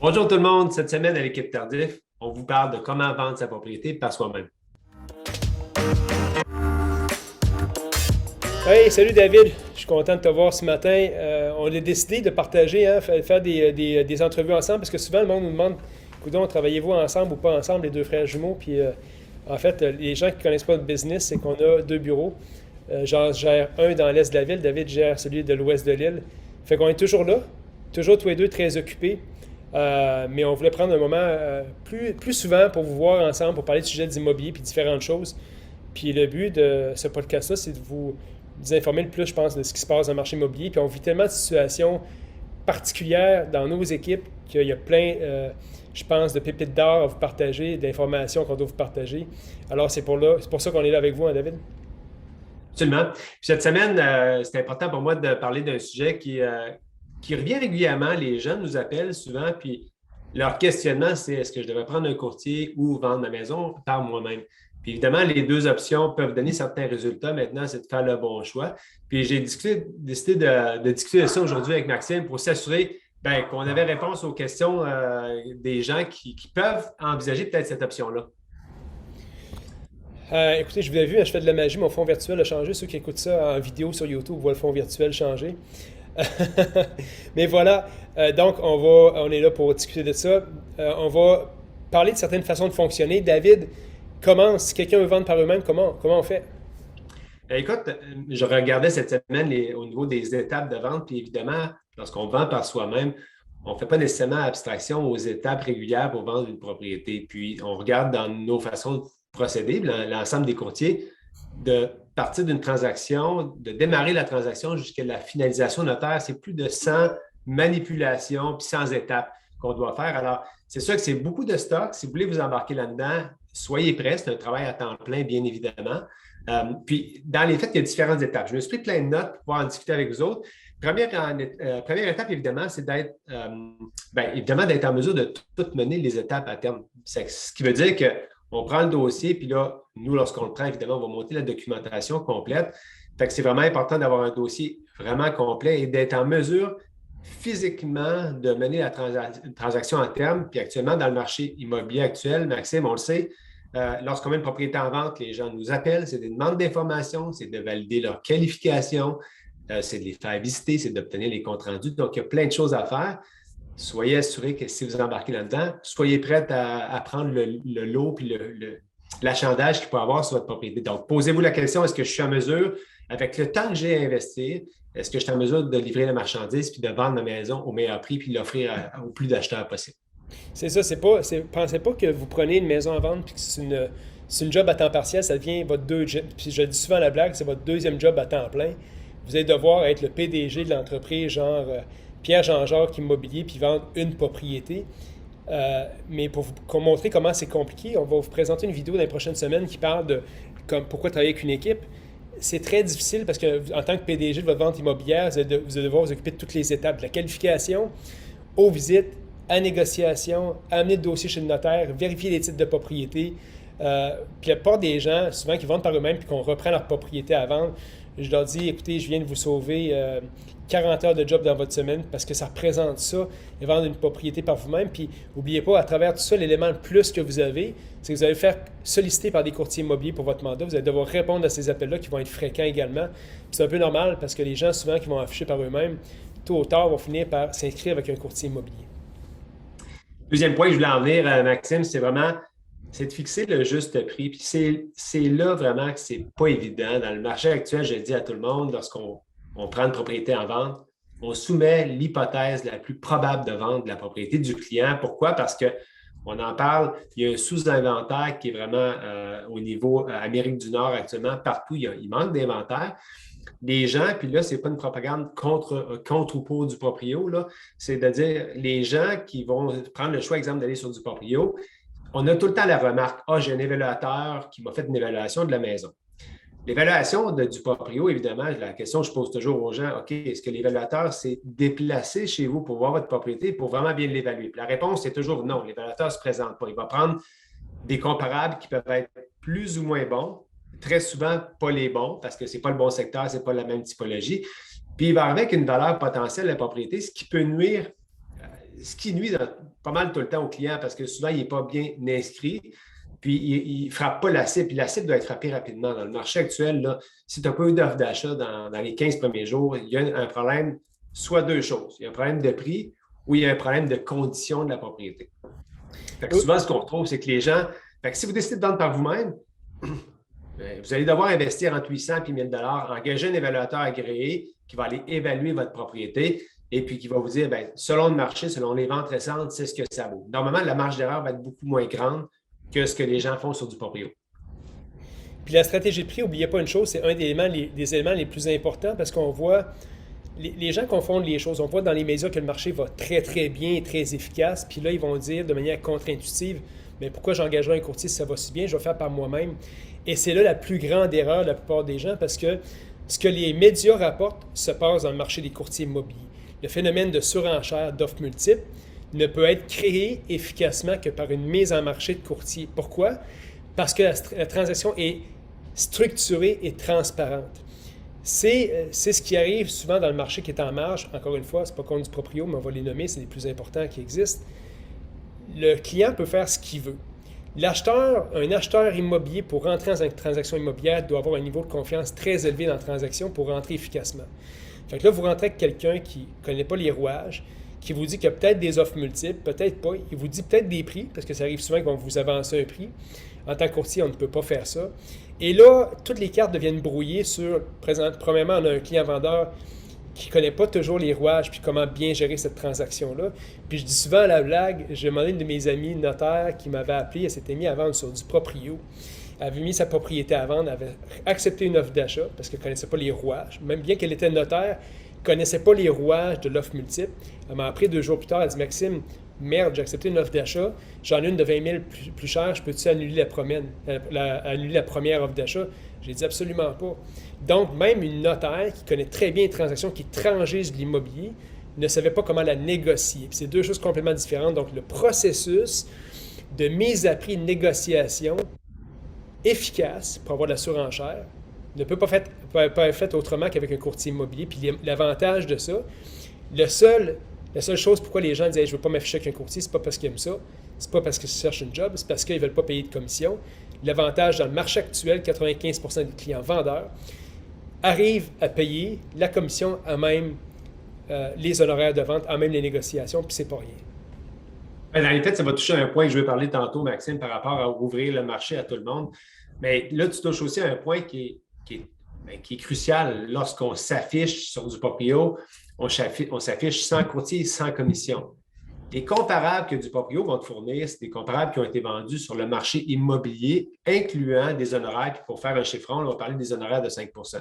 Bonjour tout le monde, cette semaine à l'équipe Tardif, on vous parle de comment vendre sa propriété par soi-même. Hey, salut David, je suis content de te voir ce matin. On a décidé de partager, faire des entrevues ensemble parce que souvent le monde nous demande, coudonc, travaillez-vous ensemble ou pas ensemble, les deux frères jumeaux? Puis en fait, les gens qui ne connaissent pas notre business, c'est qu'on a deux bureaux. J'en gère un dans l'est de la ville, David gère celui de l'ouest de l'île. Fait qu'on est toujours là, toujours tous les deux très occupés. Mais on voulait prendre un moment plus souvent pour vous voir ensemble, pour parler de sujets d'immobilier puis différentes choses. Puis le but de ce podcast-là, c'est de vous informer le plus, je pense, de ce qui se passe dans le marché immobilier. Puis on vit tellement de situations particulières dans nos équipes qu'il y a plein, je pense, de pépites d'or à vous partager, d'informations qu'on doit vous partager. Alors c'est pour ça qu'on est là avec vous, hein, David? Absolument. Puis cette semaine, c'est important pour moi de parler d'un sujet qui revient régulièrement. Les jeunes nous appellent souvent, puis leur questionnement, c'est est-ce que je devrais prendre un courtier ou vendre ma maison par moi-même? Puis évidemment, les deux options peuvent donner certains résultats. Maintenant, c'est de faire le bon choix. Puis j'ai décidé de discuter de ça aujourd'hui avec Maxime pour s'assurer qu'on avait réponse aux questions des gens qui peuvent envisager peut-être cette option-là. Écoutez, je vous l'ai vu, je fais de la magie, mon fond virtuel a changé. Ceux qui écoutent ça en vidéo sur YouTube voient le fond virtuel changer. Mais voilà, donc on est là pour discuter de ça. On va parler de certaines façons de fonctionner. David, si quelqu'un veut vendre par eux-mêmes, comment on fait? Écoute, je regardais cette semaine au niveau des étapes de vente, puis évidemment, lorsqu'on vend par soi-même, on ne fait pas nécessairement abstraction aux étapes régulières pour vendre une propriété. Puis on regarde dans nos façons de procéder, l'ensemble des courtiers, de partir d'une transaction, de démarrer la transaction jusqu'à la finalisation notaire, c'est plus de 100 manipulations puis 100 étapes qu'on doit faire. Alors, c'est sûr que c'est beaucoup de stock. Si vous voulez vous embarquer là-dedans, soyez prêts. C'est un travail à temps plein, bien évidemment. Puis, dans les faits, il y a différentes étapes. Je me suis pris plein de notes pour pouvoir en discuter avec vous autres. Première étape, évidemment, c'est d'être en mesure de tout mener les étapes à terme. Ce qui veut dire qu'on prend le dossier, puis là, nous, lorsqu'on le prend, évidemment, on va monter la documentation complète. Fait que c'est vraiment important d'avoir un dossier vraiment complet et d'être en mesure physiquement de mener la transaction à terme. Puis actuellement, dans le marché immobilier actuel, Maxime, on le sait, lorsqu'on met une propriété en vente, les gens nous appellent, c'est des demandes d'informations, c'est de valider leur qualification, c'est de les faire visiter, c'est d'obtenir les comptes rendus. Donc, il y a plein de choses à faire. Soyez assurés que si vous embarquez là-dedans, soyez prêts à prendre le lot puis l'achalandage qu'il peut avoir sur votre propriété. Donc, posez-vous la question, est-ce que je suis en mesure, avec le temps que j'ai à investir, est-ce que je suis en mesure de livrer la marchandise puis de vendre ma maison au meilleur prix puis l'offrir au plus d'acheteurs possible? C'est ça, pensez pas que vous prenez une maison à vendre puis que c'est une job à temps partiel, ça devient votre deuxième, puis je dis souvent à la blague, c'est votre deuxième job à temps plein. Vous allez devoir être le PDG de l'entreprise, genre Pierre-Jean-Jacques Immobilier, puis vendre une propriété. Mais pour vous montrer comment c'est compliqué, on va vous présenter une vidéo dans les prochaines semaines qui parle de pourquoi travailler avec une équipe. C'est très difficile parce qu'en tant que PDG de votre vente immobilière, vous allez devoir vous occuper de toutes les étapes, de la qualification aux visites, à négociation, amener le dossier chez le notaire, vérifier les titres de propriété. Puis la plupart des gens, souvent, qui vendent par eux-mêmes puis qu'on reprend leur propriété à vendre, je leur dis, écoutez, je viens de vous sauver 40 heures de job dans votre semaine parce que ça représente ça, et vendre une propriété par vous-même. Puis n'oubliez pas, à travers tout ça, l'élément le plus que vous avez, c'est que vous allez faire solliciter par des courtiers immobiliers pour votre mandat. Vous allez devoir répondre à ces appels-là qui vont être fréquents également. Puis c'est un peu normal parce que les gens, souvent, qui vont afficher par eux-mêmes, tôt ou tard, vont finir par s'inscrire avec un courtier immobilier. Deuxième point que je voulais en venir, Maxime, c'est de fixer le juste prix. Puis c'est là vraiment que c'est pas évident. Dans le marché actuel, je le dis à tout le monde, lorsqu'on prend une propriété en vente, on soumet l'hypothèse la plus probable de vente de la propriété du client. Pourquoi? Parce qu'on en parle, il y a un sous-inventaire qui est vraiment au niveau Amérique du Nord actuellement. Partout, il manque d'inventaire. Les gens, puis là, ce n'est pas une propagande contre ou pour du proprio, là, c'est de dire les gens qui vont prendre le choix, exemple, d'aller sur du proprio, on a tout le temps la remarque, j'ai un évaluateur qui m'a fait une évaluation de la maison. L'évaluation du proprio, évidemment, la question que je pose toujours aux gens, OK, est-ce que l'évaluateur s'est déplacé chez vous pour voir votre propriété pour vraiment bien l'évaluer? Puis la réponse est toujours non, l'évaluateur ne se présente pas. Il va prendre des comparables qui peuvent être plus ou moins bons, très souvent pas les bons parce que ce n'est pas le bon secteur, ce n'est pas la même typologie. Puis il va avec une valeur potentielle de la propriété, ce qui peut nuire, ce qui nuit pas mal tout le temps au client parce que souvent, il n'est pas bien inscrit. Puis, il ne frappe pas la cible. Puis, la cible doit être frappée rapidement. Dans le marché actuel, là, si tu n'as pas eu d'offre d'achat dans les 15 premiers jours, il y a un problème, soit deux choses. Il y a un problème de prix ou il y a un problème de condition de la propriété. Fait que souvent, ce qu'on retrouve, c'est que les gens, fait que si vous décidez de vendre par vous-même, vous allez devoir investir entre 800 et 1000 $, engager un évaluateur agréé qui va aller évaluer votre propriété et puis qui va vous dire, bien, selon le marché, selon les ventes récentes, c'est ce que ça vaut. Normalement, la marge d'erreur va être beaucoup moins grande que ce que les gens font sur du proprio. Puis la stratégie de prix, n'oubliez pas une chose, c'est un des éléments les plus importants parce qu'on voit, les gens confondent les choses. On voit dans les médias que le marché va très, très bien et très efficace. Puis là, ils vont dire de manière contre-intuitive, mais pourquoi j'engagerai un courtier si ça va si bien? Je vais faire par moi-même. Et c'est là la plus grande erreur de la plupart des gens parce que ce que les médias rapportent se passe dans le marché des courtiers immobiliers. Le phénomène de surenchère d'offres multiples ne peut être créé efficacement que par une mise en marché de courtier. Pourquoi? Parce que la transaction est structurée et transparente. C'est ce qui arrive souvent dans le marché qui est en marge. Encore une fois, ce n'est pas contre du proprio, mais on va les nommer, c'est les plus importants qui existent. Le client peut faire ce qu'il veut. Un acheteur immobilier, pour rentrer dans une transaction immobilière, doit avoir un niveau de confiance très élevé dans la transaction pour rentrer efficacement. Fait que là, vous rentrez avec quelqu'un qui ne connaît pas les rouages, qui vous dit qu'il y a peut-être des offres multiples, peut-être pas. Il vous dit peut-être des prix, parce que ça arrive souvent qu'ils vont vous avancer un prix. En tant que courtier, on ne peut pas faire ça. Et là, toutes les cartes deviennent brouillées sur, premièrement, on a un client-vendeur qui ne connaît pas toujours les rouages puis comment bien gérer cette transaction-là. Puis je dis souvent à la blague, j'ai demandé à une de mes amies notaire qui m'avait appelé, elle s'était mise à vendre sur du proprio. Elle avait mis sa propriété à vendre, elle avait accepté une offre d'achat parce qu'elle ne connaissait pas les rouages. Même bien qu'elle était notaire, elle ne connaissait pas les rouages de l'offre multiple. Elle m'a appelé 2 jours plus tard, elle dit « Maxime, merde, j'ai accepté une offre d'achat, j'en ai une de 20 000 plus chère, je peux-tu annuler annuler la première offre d'achat? » J'ai dit « Absolument pas. » Donc, même une notaire qui connaît très bien les transactions, qui transige de l'immobilier, ne savait pas comment la négocier. Puis c'est deux choses complètement différentes. Donc, le processus de mise à prix de négociation efficace pour avoir de la surenchère ne peut pas être fait autrement qu'avec un courtier immobilier. Puis l'avantage de ça, la seule chose pourquoi les gens disent hey, « je ne veux pas m'afficher avec un courtier », c'est pas parce qu'ils aiment ça, c'est pas parce qu'ils cherchent une job, c'est parce qu'ils ne veulent pas payer de commission. L'avantage dans le marché actuel, 95% des clients vendeurs arrivent à payer la commission à même les honoraires de vente, à même les négociations, puis c'est pas rien. Dans les faits, ça va toucher à un point que je vais parler tantôt, Maxime, par rapport à ouvrir le marché à tout le monde. Mais là, tu touches aussi à un point qui est crucial. Lorsqu'on s'affiche sur du proprio, on s'affiche sans courtier, sans commission. Les comparables que du proprio vont te fournir, c'est des comparables qui ont été vendus sur le marché immobilier, incluant des honoraires. Puis pour faire un chiffron, on va parler des honoraires de 5 %.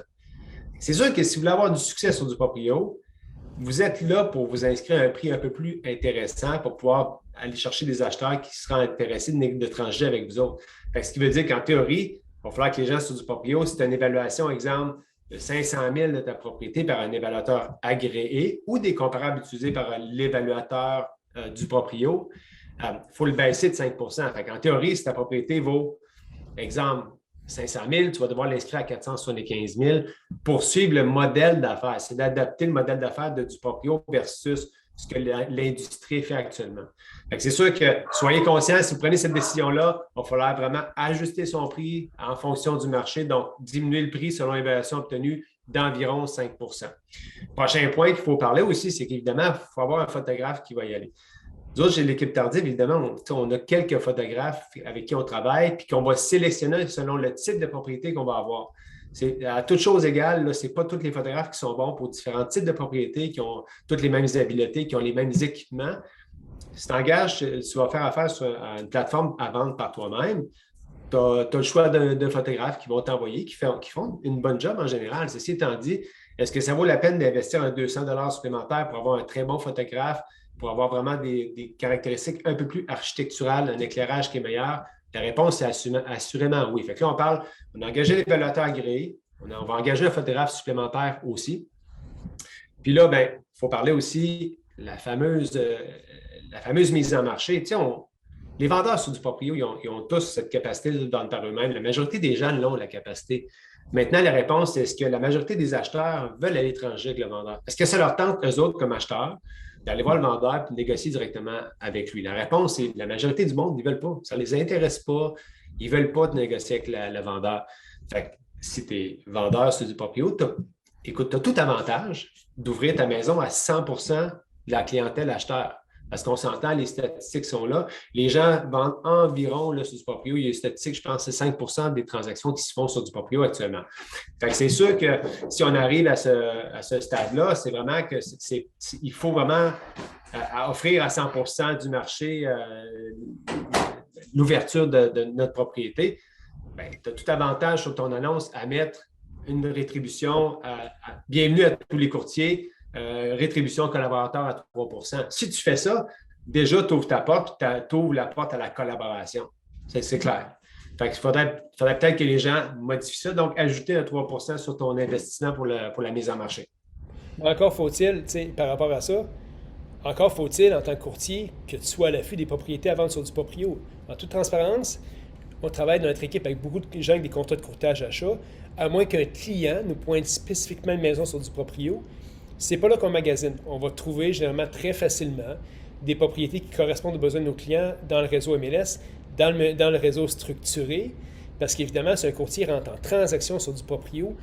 C'est sûr que si vous voulez avoir du succès sur du proprio, vous êtes là pour vous inscrire à un prix un peu plus intéressant pour pouvoir aller chercher des acheteurs qui seront intéressés de trancher avec vous autres. Fait que ce qui veut dire qu'en théorie, il va falloir que les gens sur du proprio, c'est une évaluation, exemple, de 500 000 de ta propriété par un évaluateur agréé ou des comparables utilisés par l'évaluateur du proprio, il faut le baisser de 5 %. Fait qu'en théorie, si ta propriété vaut, exemple, 500 000, tu vas devoir l'inscrire à 475 000 pour suivre le modèle d'affaires. C'est d'adapter le modèle d'affaires du proprio versus ce que l'industrie fait actuellement. C'est sûr que soyez conscients, si vous prenez cette décision-là, il va falloir vraiment ajuster son prix en fonction du marché, donc diminuer le prix selon l'évaluation obtenue d'environ 5 %. Prochain point qu'il faut parler aussi, c'est qu'évidemment, il faut avoir un photographe qui va y aller. Nous autres, chez l'équipe tardive, évidemment, on a quelques photographes avec qui on travaille puis qu'on va sélectionner selon le type de propriété qu'on va avoir. C'est à toutes choses égales, ce n'est pas tous les photographes qui sont bons pour différents types de propriétés, qui ont toutes les mêmes habiletés, qui ont les mêmes équipements. Si tu engages, tu vas faire affaire sur une plateforme à vendre par toi-même, tu as le choix de photographes qui vont t'envoyer, qui font une bonne job en général. Ceci étant dit, est-ce que ça vaut la peine d'investir un 200 $ supplémentaire pour avoir un très bon photographe, pour avoir vraiment des caractéristiques un peu plus architecturales, un éclairage qui est meilleur? La réponse, c'est assurément oui. Fait que là, on a engagé l'évaluateur agréé, on va engager un photographe supplémentaire aussi. Puis là, il faut parler aussi de la fameuse mise en marché. Tu sais, Les vendeurs sur du proprio, ils ont tous cette capacité de vendre par eux-mêmes. La majorité des gens l'ont, la capacité. Maintenant, la réponse, c'est est-ce que la majorité des acheteurs veulent aller à l'étranger avec le vendeur? Est-ce que ça leur tente, eux autres, comme acheteurs, d'aller voir le vendeur et de négocier directement avec lui? La réponse, c'est la majorité du monde, ils ne veulent pas. Ça ne les intéresse pas. Ils ne veulent pas de négocier avec le vendeur. Fait que si tu es vendeur sur du proprio, écoute, tu as tout avantage d'ouvrir ta maison à 100% de la clientèle acheteur. Parce qu'on s'entend, les statistiques sont là. Les gens vendent environ là, sur du proprio. Il y a des statistiques, je pense, c'est 5% des transactions qui se font sur du proprio actuellement. Fait que c'est sûr que si on arrive à ce stade-là, c'est vraiment que il faut vraiment offrir à 100% du marché l'ouverture de notre propriété. Tu as tout avantage sur ton annonce à mettre une rétribution bienvenue à tous les courtiers. Rétribution collaborateur à 3%. Si tu fais ça, déjà, tu ouvres ta porte, tu ouvres la porte à la collaboration. C'est clair. Fait qu'il faudrait peut-être que les gens modifient ça, donc ajouter un 3% sur ton investissement pour la mise en marché. Encore faut-il, par rapport à ça, encore faut-il, en tant que courtier, que tu sois à l'affût des propriétés à vendre sur du proprio. En toute transparence, on travaille dans notre équipe avec beaucoup de gens avec des contrats de courtage achat, à moins qu'un client nous pointe spécifiquement une maison sur du proprio. C'est pas là qu'on magasine. On va trouver généralement très facilement des propriétés qui correspondent aux besoins de nos clients dans le réseau MLS, dans le réseau structuré, parce qu'évidemment, si un courtier rentre en transaction sur du proprio,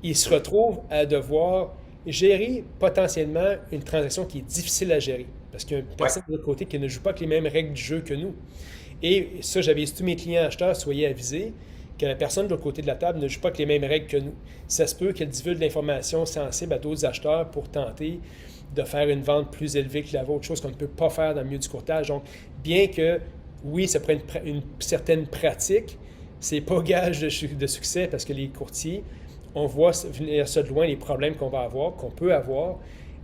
il se retrouve à devoir gérer potentiellement une transaction qui est difficile à gérer, parce qu'il y a une personne de l'autre côté qui ne joue pas avec les mêmes règles du jeu que nous. Et ça, j'avais tous mes clients acheteurs, soyez avisés, que la personne de l'autre côté de la table ne joue pas avec les mêmes règles que nous. Ça se peut qu'elle divulgue de l'information sensible à d'autres acheteurs pour tenter de faire une vente plus élevée que la vôtre, chose qu'on ne peut pas faire dans le milieu du courtage. Donc, bien que, oui, ça prend une certaine pratique, c'est pas gage de succès parce que les courtiers, on voit venir ça de loin, les problèmes qu'on va avoir, qu'on peut avoir,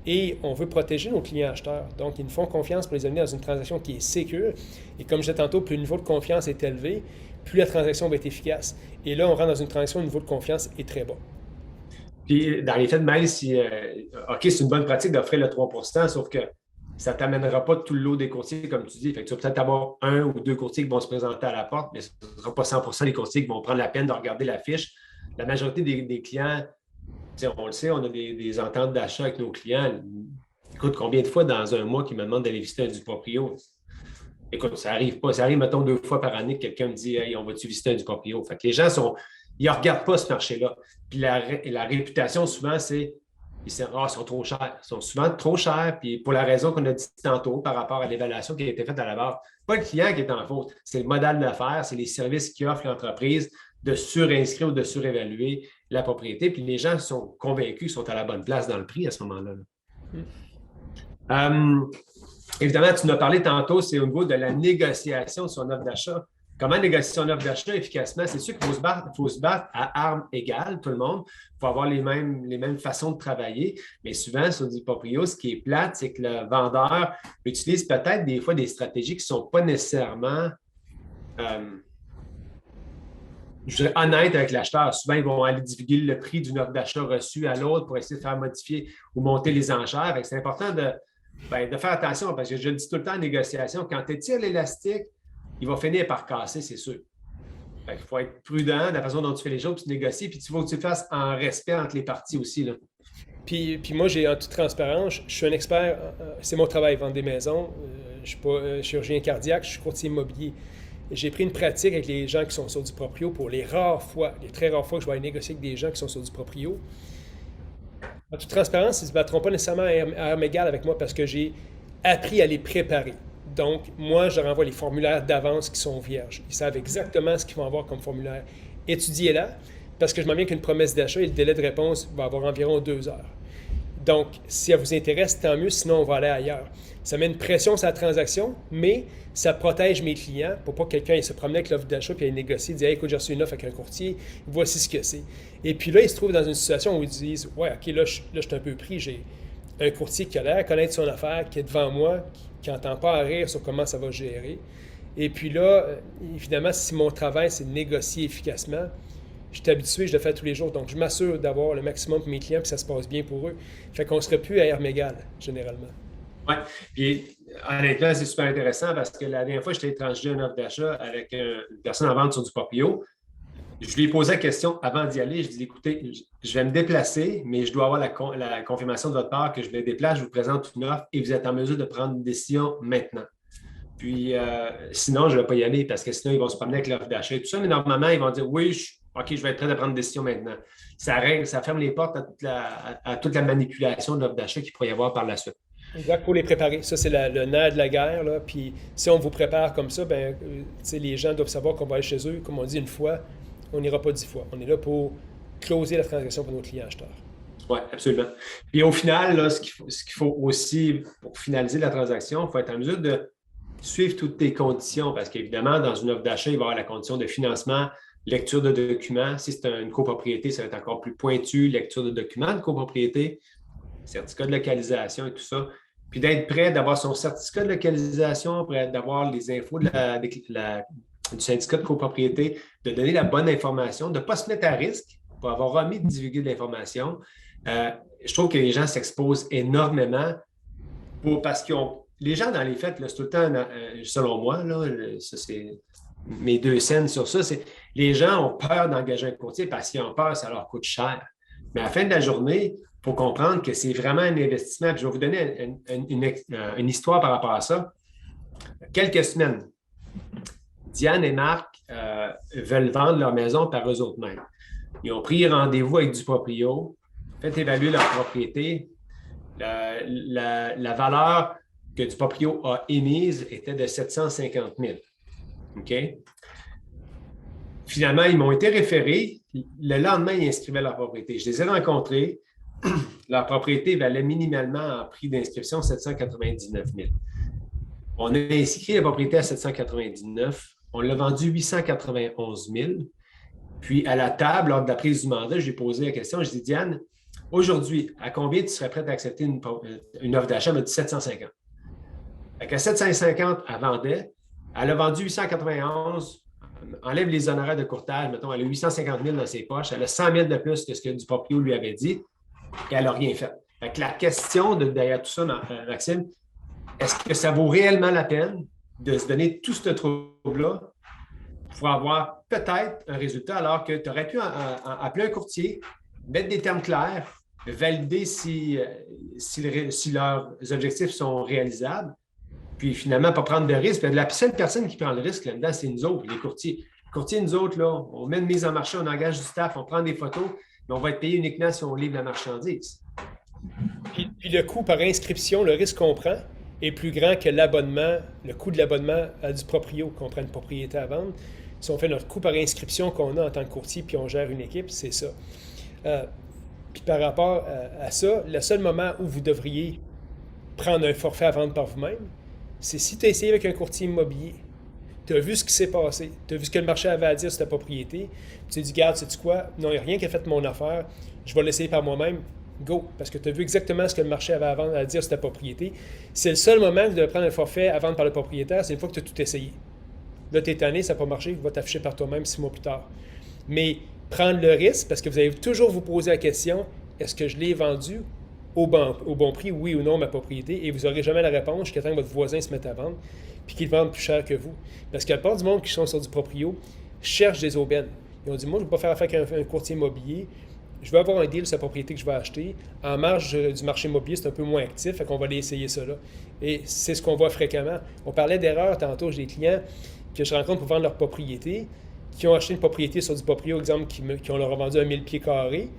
et on veut protéger nos clients acheteurs. Donc, ils nous font confiance pour les amener dans une transaction qui est sécure. Et comme je disais tantôt, plus le niveau de confiance est élevé, plus la transaction va être efficace. Et là, on rentre dans une transaction où le niveau de confiance est très bas. Puis, dans les faits de mail, OK, c'est une bonne pratique d'offrir le 3%, sauf que ça ne t'amènera pas tout le lot des courtiers, comme tu dis. Fait que tu vas peut-être avoir un ou deux courtiers qui vont se présenter à la porte, mais ce ne sera pas 100% des courtiers qui vont prendre la peine de regarder la fiche. La majorité des clients, on le sait, on a des ententes d'achat avec nos clients. Écoute, combien de fois dans un mois qu'ils me demandent d'aller visiter un du proprio? Écoute, ça n'arrive pas. Ça arrive, mettons, 2 fois par année que quelqu'un me dit « Hey, on va-tu visiter un du proprio? » Fait que les gens ils ne regardent pas ce marché-là. Puis la réputation, souvent, c'est ils sont trop chers. Ils sont souvent trop chers. Puis pour la raison qu'on a dit tantôt par rapport à l'évaluation qui a été faite à la base, pas le client qui est en faute. C'est le modèle d'affaires, c'est les services qu'offre l'entreprise de surinscrire ou de surévaluer la propriété. Puis les gens sont convaincus qu'ils sont à la bonne place dans le prix à ce moment-là. Évidemment, tu nous as parlé tantôt, c'est au niveau de la négociation de son offre d'achat. Comment négocier son offre d'achat efficacement? C'est sûr qu'il faut se battre à armes égales, tout le monde. Il faut avoir les mêmes façons de travailler. Mais souvent, sur du proprio, ce qui est plate, c'est que le vendeur utilise peut-être des fois des stratégies qui ne sont pas nécessairement honnêtes avec l'acheteur. Souvent, ils vont aller divulguer le prix d'une offre d'achat reçue à l'autre pour essayer de faire modifier ou monter les enchères. C'est important de faire attention parce que je le dis tout le temps en négociation, quand tu étires l'élastique, il va finir par casser, c'est sûr. Il faut être prudent de la façon dont tu fais les choses, puis tu négocies, puis il faut que tu le fasses en respect entre les parties aussi. Là. Puis moi, en toute transparence, je suis un expert, c'est mon travail, vendre des maisons. Je ne suis pas chirurgien cardiaque, je suis courtier immobilier. J'ai pris une pratique avec les gens qui sont sur du proprio pour les très rares fois que je vais aller négocier avec des gens qui sont sur du proprio. En toute transparence, ils ne se battront pas nécessairement à armes égales avec moi parce que j'ai appris à les préparer. Donc, moi, je leur envoie les formulaires d'avance qui sont vierges. Ils savent exactement ce qu'ils vont avoir comme formulaire. Étudiez-la, parce que je m'en viens qu'une promesse d'achat et le délai de réponse va avoir environ 2 heures. Donc, si elle vous intéresse, tant mieux, sinon on va aller ailleurs. Ça met une pression sur la transaction, mais ça protège mes clients pour pas que quelqu'un se promène avec l'offre d'achat puis aille négocier, dire hey, écoute, j'ai reçu une offre avec un courtier, voici ce que c'est. Et puis là, ils se trouvent dans une situation où ils disent ouais, OK, là, je suis un peu pris, j'ai un courtier qui a l'air à connaître son affaire, qui est devant moi, qui n'entend pas à rire sur comment ça va gérer. Et puis là, évidemment, si mon travail, c'est de négocier efficacement, je suis habitué, je le fais tous les jours. Donc, je m'assure d'avoir le maximum pour mes clients et que ça se passe bien pour eux. Fait qu'on ne serait plus à armes égales, généralement. Oui, puis honnêtement, c'est super intéressant parce que la dernière fois, j'étais étranger une offre d'achat avec une personne en vente sur du proprio. Je lui ai posé la question avant d'y aller. Je lui ai dit, écoutez, je vais me déplacer, mais je dois avoir la confirmation de votre part que je me déplace, je vous présente une offre et vous êtes en mesure de prendre une décision maintenant. Puis sinon, je ne vais pas y aller parce que sinon, ils vont se promener avec l'offre d'achat et tout ça. Mais normalement, ils vont dire oui, OK, je vais être prêt à prendre une décision maintenant. Ça ferme les portes à toute la manipulation de l'offre d'achat qu'il pourrait y avoir par la suite. Exact, pour les préparer. Ça, c'est le nerf de la guerre. Là. Puis si on vous prépare comme ça, ben, les gens doivent savoir qu'on va aller chez eux, comme on dit une fois, on n'ira pas 10 fois. On est là pour closer la transaction pour nos clients acheteurs. Oui, absolument. Puis au final, là, ce qu'il faut aussi, pour finaliser la transaction, il faut être en mesure de suivre toutes tes conditions parce qu'évidemment, dans une offre d'achat, il va y avoir la condition de financement, lecture de documents. Si c'est une copropriété, ça va être encore plus pointu, lecture de documents de copropriété, certificat de localisation et tout ça. Puis d'être prêt d'avoir son certificat de localisation, prêt d'avoir les infos du syndicat de copropriété, de donner la bonne information, de ne pas se mettre à risque pour avoir remis de divulguer de l'information. Je trouve que les gens s'exposent énormément parce qu'ils ont. Les gens, dans les faits, là, c'est tout le temps, selon moi, là, ça c'est mes 2 cents sur ça, c'est les gens ont peur d'engager un courtier parce qu'ils ont peur, ça leur coûte cher. Mais à la fin de la journée, il faut comprendre que c'est vraiment un investissement. Puis je vais vous donner une histoire par rapport à ça. Quelques semaines, Diane et Marc veulent vendre leur maison par eux autres mêmes. Ils ont pris rendez-vous avec du proprio, fait évaluer leur propriété. La valeur que du proprio a émise était de 750 000. OK? Finalement, ils m'ont été référés. Le lendemain, ils inscrivaient leur propriété. Je les ai rencontrés. Leur propriété valait minimalement en prix d'inscription 799 000. On a inscrit la propriété à 799 000. On l'a vendu 891 000. Puis, à la table, lors de la prise du mandat, j'ai posé la question. Je dis, Diane, aujourd'hui, à combien tu serais prête à accepter une offre d'achat? Elle m'a dit 750. À 750, elle vendait. Elle a vendu 891. Enlève les honoraires de courtage. Mettons, elle a 850 000 dans ses poches. Elle a 100 000 de plus que ce que du proprio lui avait dit. Et elle n'a rien fait. Fait que la question derrière tout ça, Maxime, est-ce que ça vaut réellement la peine de se donner tout ce trouble-là pour avoir peut-être un résultat alors que tu aurais pu appeler un courtier, mettre des termes clairs, valider si leurs objectifs sont réalisables, puis finalement pas prendre de risque. La seule personne qui prend le risque là-dedans, c'est nous autres, les courtiers. Les courtiers, nous autres, là, on met une mise en marché, on engage du staff, on prend des photos, mais on va être payé uniquement si on livre la marchandise. Puis le coût par inscription, le risque qu'on prend est plus grand que l'abonnement, le coût de l'abonnement à du proprio, qu'on prend une propriété à vendre. Si on fait notre coût par inscription qu'on a en tant que courtier, puis on gère une équipe, c'est ça. Puis par rapport à ça, le seul moment où vous devriez prendre un forfait à vendre par vous-même, c'est si tu as essayé avec un courtier immobilier, tu as vu ce qui s'est passé, tu as vu ce que le marché avait à dire sur ta propriété, tu t'es dit, garde, sais-tu quoi, non, il n'y a rien qui a fait mon affaire, je vais l'essayer par moi-même, go, parce que tu as vu exactement ce que le marché avait à dire sur ta propriété. C'est le seul moment que tu dois prendre un forfait à vendre par le propriétaire, c'est une fois que tu as tout essayé. Là, tu es tanné, ça n'a pas marché, tu vas t'afficher par toi-même 6 mois plus tard. Mais prendre le risque, parce que vous allez toujours vous poser la question, est-ce que je l'ai vendu au bon prix, oui ou non, ma propriété, et vous n'aurez jamais la réponse jusqu'à temps que votre voisin se mette à vendre, puis qu'il vende plus cher que vous. Parce que la plupart du monde qui sont sur du proprio cherchent des aubaines. Ils ont dit, moi, je ne vais pas faire affaire avec un courtier immobilier, je veux avoir un deal sur la propriété que je vais acheter. En marge du marché immobilier, c'est un peu moins actif, fait qu'on va aller essayer ça là. Et c'est ce qu'on voit fréquemment. On parlait d'erreurs tantôt, j'ai des clients que je rencontre pour vendre leur propriété, qui ont acheté une propriété sur du proprio, exemple, qui ont leur vendu 1000 pieds carrés,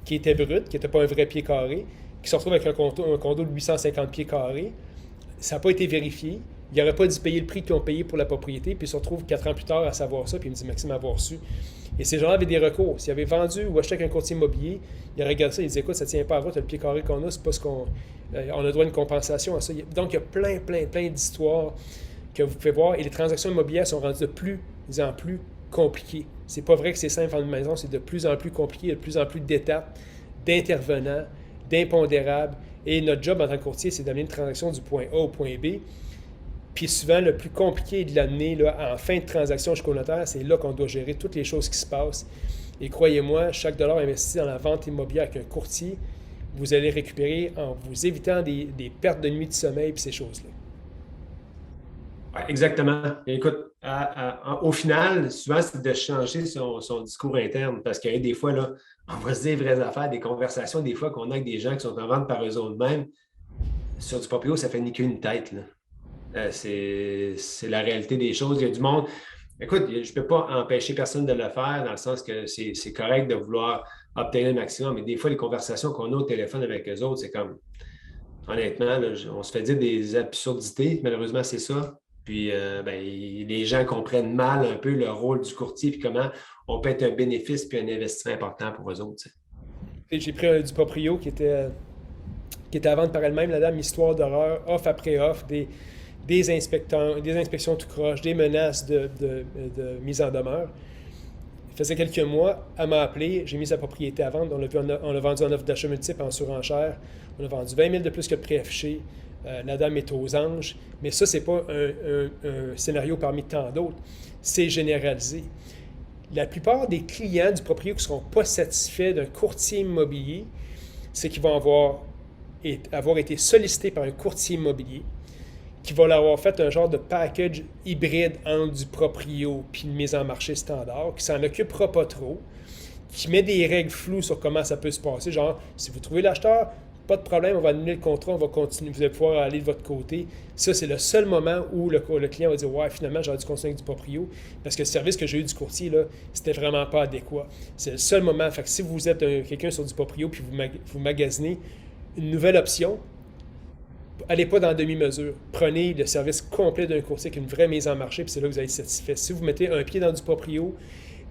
qui était brut, qui n'était pas un vrai pied carré, qui se retrouvent avec un condo de 850 pieds carrés. Ça n'a pas été vérifié. Il n'aurait pas dû payer le prix qu'ils ont payé pour la propriété, puis ils se retrouvent 4 ans plus tard à savoir ça, puis il me dit, Maxime, avoir su. Et ces gens-là avaient des recours. S'ils avaient vendu ou acheté avec un courtier immobilier, ils auraient regardé ça, ils disaient, écoute, ça ne tient pas à route, le pied carré qu'on a, c'est pas ce qu'on. On a droit à une compensation à ça. Donc, il y a plein d'histoires que vous pouvez voir, et les transactions immobilières sont rendues de plus en plus compliquées. C'est pas vrai que c'est simple vendre une maison, c'est de plus en plus compliqué, il y a de plus en plus d'étapes, d'intervenants, d'impondérables. Et notre job en tant que courtier, c'est d'amener une transaction du point A au point B. Puis souvent, le plus compliqué de l'amener en fin de transaction jusqu'au notaire, c'est là qu'on doit gérer toutes les choses qui se passent. Et croyez-moi, chaque dollar investi dans la vente immobilière avec un courtier vous allez récupérer en vous évitant des pertes de nuit de sommeil et ces choses-là. Ouais, exactement. Écoute, au final, souvent, c'est de changer son discours interne parce qu'il y a des fois, là, on va se dire vraies affaires, des conversations, des fois, qu'on a avec des gens qui sont en vente par eux-mêmes. Sur du proprio, ça fait ni qu'une tête, là. C'est la réalité des choses. Il y a du monde. Écoute, je ne peux pas empêcher personne de le faire dans le sens que c'est correct de vouloir obtenir le maximum, mais des fois, les conversations qu'on a au téléphone avec eux autres, c'est comme, honnêtement, là, on se fait dire des absurdités. Malheureusement, c'est ça. Puis, les gens comprennent mal un peu le rôle du courtier puis comment on peut être un bénéfice puis un investissement important pour eux autres. J'ai pris du proprio qui était à vendre par elle-même, la dame, histoire d'horreur, offre après offre, des inspections tout croche, des menaces de mise en demeure. Il faisait quelques mois, elle m'a appelé, j'ai mis sa propriété à vendre, on l'a vendu en offre d'achat multiple, en surenchère, on a vendu 20 000 de plus que le prix affiché. La dame est aux anges, mais ça, c'est pas un scénario parmi tant d'autres, c'est généralisé. La plupart des clients du proprio qui ne seront pas satisfaits d'un courtier immobilier, c'est qu'ils vont avoir été sollicités par un courtier immobilier qui va leur avoir fait un genre de package hybride entre du proprio puis une mise en marché standard, qui s'en occupera pas trop, qui met des règles floues sur comment ça peut se passer, genre, si vous trouvez l'acheteur, pas de problème, on va annuler le contrat, on va continuer, vous allez pouvoir aller de votre côté. Ça, c'est le seul moment où le client va dire « Ouais, finalement, j'aurais dû continuer avec du proprio, parce que le service que j'ai eu du courtier, là, c'était vraiment pas adéquat. » C'est le seul moment. Fait que si vous êtes quelqu'un sur du proprio puis vous magasinez une nouvelle option, allez pas dans la demi-mesure. Prenez le service complet d'un courtier avec une vraie mise en marché, puis c'est là que vous allez être satisfait. Si vous mettez un pied dans du proprio,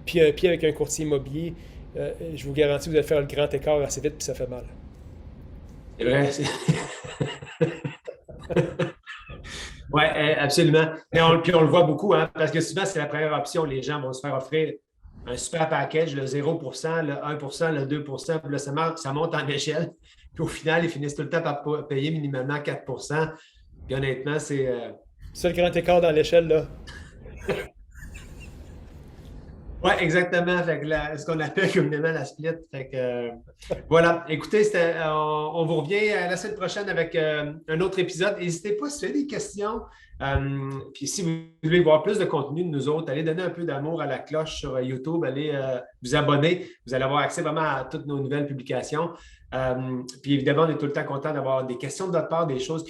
puis un pied avec un courtier immobilier, je vous garantis que vous allez faire le grand écart assez vite, puis ça fait mal. C'est vrai. Oui, absolument. Puis on le voit beaucoup, hein, parce que souvent, c'est la première option. Les gens vont se faire offrir un super package, le 0%, le 1%, le 2%, puis là, ça monte en échelle. Puis au final, ils finissent tout le temps par payer minimalement 4%. Puis honnêtement, c'est... C'est le grand écart dans l'échelle, là. Oui, exactement. Fait que ce qu'on appelle communément la split. Fait que, voilà. Écoutez, on vous revient la semaine prochaine avec un autre épisode. N'hésitez pas si vous avez des questions. Puis si vous voulez voir plus de contenu de nous autres, allez donner un peu d'amour à la cloche sur YouTube, allez vous abonner. Vous allez avoir accès vraiment à toutes nos nouvelles publications. Puis évidemment, on est tout le temps content d'avoir des questions de notre part, des choses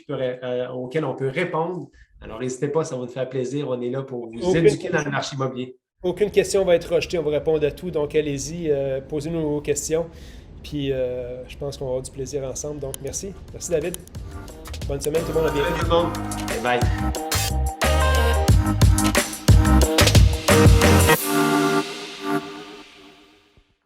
auxquelles on peut répondre. Alors n'hésitez pas, ça va nous faire plaisir. On est là pour vous éduquer dans le marché immobilier. Aucune question va être rejetée, on va répondre à tout, donc allez-y, posez-nous vos questions, puis je pense qu'on va avoir du plaisir ensemble, donc merci. Merci David. Bonne semaine tout le monde, à bientôt. Salut tout le monde. Bye bye.